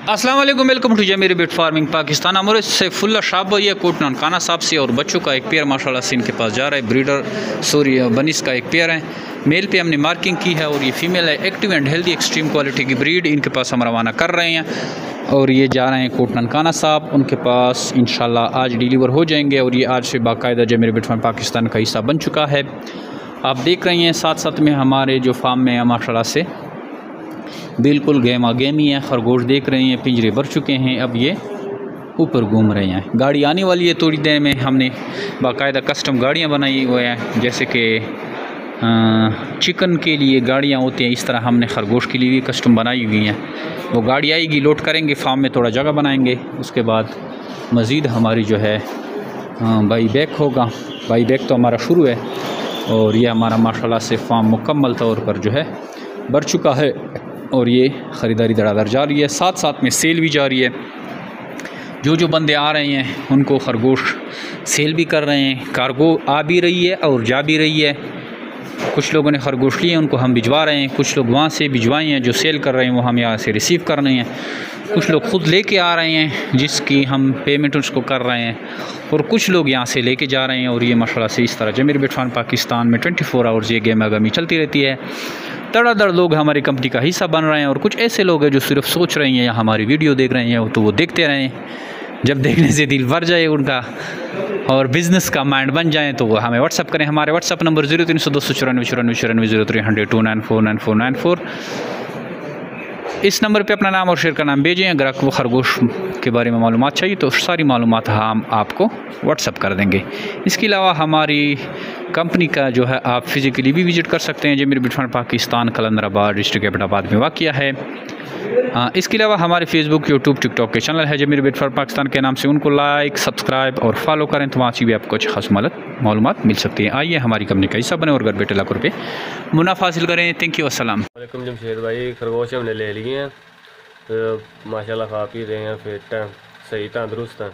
अस्सलाम वालेकुम, welcome to Zameer बिट फार्मिंग पाकिस्तान। अमर सैफुल्ला शाह भैया कोट ननकाना साहब से और बच्चों का एक पेयर माशाल्लाह से इनके पास जा रहा है। ब्रीडर सॉरी बनिस का एक पेयर है। मेल पे हमने मार्किंग की है और ये फीमेल है। Active and healthy extreme quality की ब्रीड इनके पास हम रवाना कर रहे हैं और ये जा रहे हैं कोट ननकाना साहब। उनके पास इंशाल्लाह आज डिलीवर हो जाएंगे और ये आज से बाकायदा जमीर बिट फार्मिंग पाकिस्तान का हिस्सा बन चुका है। आप देख रहे हैं साथ साथ में हमारे जो फार्म में है माशाल्लाह से बिल्कुल गेमा गेमी है। खरगोश देख रहे हैं, पिंजरे भर चुके हैं, अब ये ऊपर घूम रहे हैं। गाड़ी आने वाली है थोड़ी देर में। हमने बाकायदा कस्टम गाड़ियाँ बनाई हुई हैं, जैसे कि चिकन के लिए गाड़ियाँ होती हैं, इस तरह हमने खरगोश के लिए भी कस्टम बनाई हुई हैं। वो गाड़ी आएगी, लोड करेंगे, फार्म में थोड़ा जगह बनाएंगे, उसके बाद मज़ीद हमारी जो है बाई बैक होगा। बाई बैक तो हमारा शुरू है और ये हमारा माशाल्लाह से फार्म मुकम्मल तौर पर जो है भर चुका है और ये ख़रीदारी धड़ाधड़ जा रही है, साथ साथ में सेल भी जारी है। जो जो बंदे आ रहे हैं उनको खरगोश सेल भी कर रहे हैं। कार्गो आ भी रही है और जा भी रही है। कुछ लोगों ने खरगोश लिए, उनको हम भिजवा रहे हैं। कुछ लोग वहाँ से भिजवाए हैं, जो सेल कर रहे हैं वो हम यहाँ से रिसीव कर रहे हैं। कुछ लोग ख़ुद लेके आ रहे हैं, जिसकी हम पेमेंट उसको कर रहे हैं, और कुछ लोग यहाँ से लेके जा रहे हैं। और ये माशाल्लाह से इस तरह जमीर बिट फार्मिंग पाकिस्तान में 24 आवर्स ये गेम आगामी चलती रहती है। धड़ाधड़ लोग हमारी कंपनी का हिस्सा बन रहे हैं और कुछ ऐसे लोग हैं जो सिर्फ सोच रहे हैं या हमारी वीडियो देख रहे हैं, तो वो देखते रहें। जब देखने से दिल भर जाए उनका और बिज़नेस का माइंड बन जाए तो वो हमें व्हाट्सअप करें। हमारे व्हाट्सअप नंबर 0300 294 94 0300 294 9494। इस नंबर पे अपना नाम और शेयर का नाम भेजें। अगर आपको खरगोश के बारे में मालूमात चाहिए तो सारी मालूमात हम आपको व्हाट्सअप कर देंगे। इसके अलावा हमारी कंपनी का जो है आप फिज़िकली भी विज़िट कर सकते हैं। जमीर बिट फार्मिंग पाकिस्तान कलंदराबाद डिस्ट्रिक्ट एबटाबाद में वाक़िया है। इसके अलावा हमारे फेसबुक, यूट्यूब, टिकटॉक के चैनल है जमीर बिट फार्मिंग पाकिस्तान के नाम से, उनको लाइक, सब्सक्राइब और फॉलो करें तो वहाँ से भी आपको कुछ खास मालूमात मिल सकती है। आइए हमारी कंपनी का हिस्सा बने और घर बैठे लाखों रुपये मुनाफा हासिल करें। थैंक यू, अस्सलाम वालेकुम। जमशेद भाई खरगोश हमने ले लिए हैं, तो माशाल्लाह खा पी रहे हैं, फिट हैं, सही तंदुरुस्त हैं।